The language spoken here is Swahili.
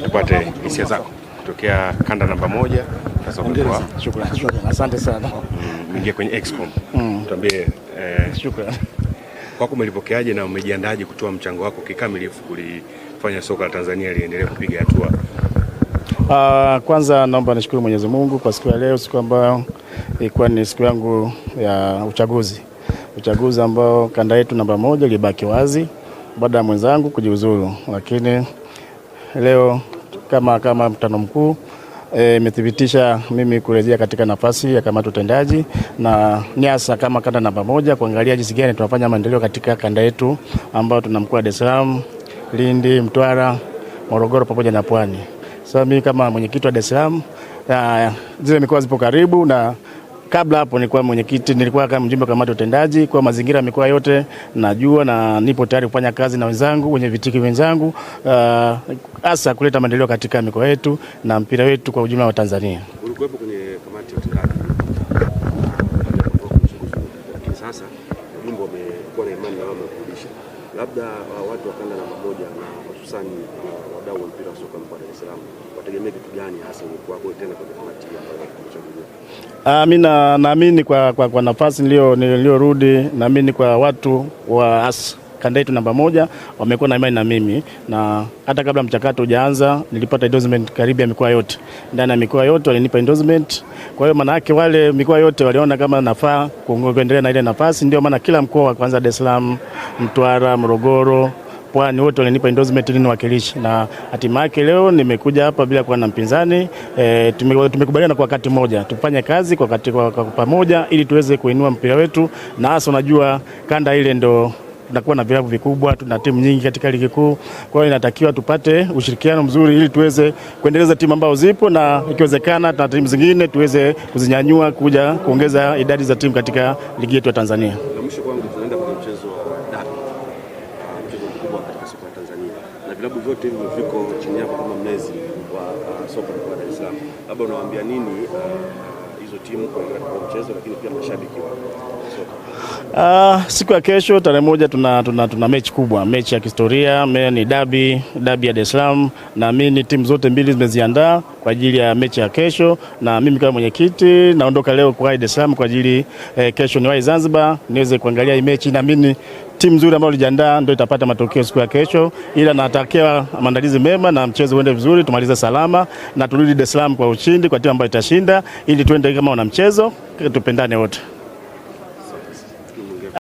Tupate hisia zako kutokea kanda namba 1. Shukrani. Asante sana. Mwingie kwenye Excom. Tuambie shukrani. Kwako umelipokeaje na umejiandaje kutoa mchango wako kikamilifu kulifanya soka la Tanzania liendelee kupiga hatua? Kwanza naomba nishukuru Mwenyezi Mungu kwa siku ya leo, siku ambayo ilikuwa ni siku yangu ya uchaguzi ambao kanda yetu namba 1 ilibaki wazi baada ya mwenzangu kujiuzuru, lakini leo kama mkutano mkuu imethibitisha mimi kurejea katika nafasi ya kamati utendaji na niasa kama kanda namba 1 kuangalia jinsi gani tunafanya maendeleo katika kanda yetu ambao tuna mkoa wa Dar es Salaam, Lindi, Mtwara, Morogoro pamoja na Pwani. Sasa mimi kama mwenyekiti wa Dar es Salaam, zile mikoa zipo karibu, na kabla hapo nilikuwa kama mjumbe wa kamati utendaji kwa mazingira ya mikoa yote najua, na nipo tayari kufanya kazi na wenzangu wenye vitiki wenzangu hasa kuleta maendeleo katika mikoa yetu na mpira wetu kwa ujumla wa Tanzania. Ulikuwepo kwenye kamati ya utendaji. Sasa wimbo wamekuwa na imani na wao kurudisha. Labda watu wa kanda namba 1 na hususan wadau wa mpira wa soka mkoa wa Dar es Salaam wategemea kitu gani hasa kwa tena kwenye kamati ambayo tumechaguliwa? Mimi naamini kwa nafasi nilyorudi, naamini kwa watu wa kanda yetu namba 1 wamekuwa na imani na mimi, na hata kabla mchakato hujaanza nilipata endorsement karibu ya mikoa yote. Ndani ya mikoa yote walinipa endorsement. Kwa hiyo maana yake wale mikoa yote waliona kama nafaa kuendelea na ile nafasi, ndio maana kila mkoa kwanza Dar es Salaam, Mtwara, Morogoro, Pwani wote walinipa endorsement ili niwakilishe, na hatimaye leo nimekuja hapa bila kuwa na mpinzani. Tumekubaliana kwa wakati mmoja tufanye kazi kwa pamoja ili tuweze kuinua mpira wetu, na hasa unajua kanda ile ndo tunakuwa na vilabu vikubwa, tuna timu nyingi katika ligi kuu. Kwa hiyo inatakiwa tupate ushirikiano mzuri ili tuweze kuendeleza timu ambazo zipo, na ikiwezekana na timu zingine tuweze kuzinyanyua kuja kuongeza idadi za timu katika ligi yetu ya Tanzania. Na mwisho kwangu tunaenda kwenye mchezo wa dabi. Mchezo mkubwa katika soka la Tanzania. Na vilabu vyote hivi viko chini yako kama mlezi wa soka la Dar es Salaam. Labda unawaambia nini hizo timu kwa mchezo, lakini pia mashabiki wa soka? Siku ya kesho tarehe 1 tuna mechi kubwa, mechi ya kihistoria, ni dabi ya Dar es Salaam, na mimi timu zote mbili zimeziandaa kwa ajili ya mechi ya kesho, na mimi kama mwenyekiti naondoka leo kwa Dar es Salaam kwa ajili kesho niwahi Zanzibar niweze kuangalia hii mechi, na mimi timu nzuri ambayo ilijiandaa ndio itapata matokeo siku ya kesho, ila natakia maandalizi mema na mchezo uende vizuri, tumalize salama na turudi Dar es Salaam kwa ushindi kwa timu ambayo itashinda, ili tuende kama wana mchezo tupendane wote.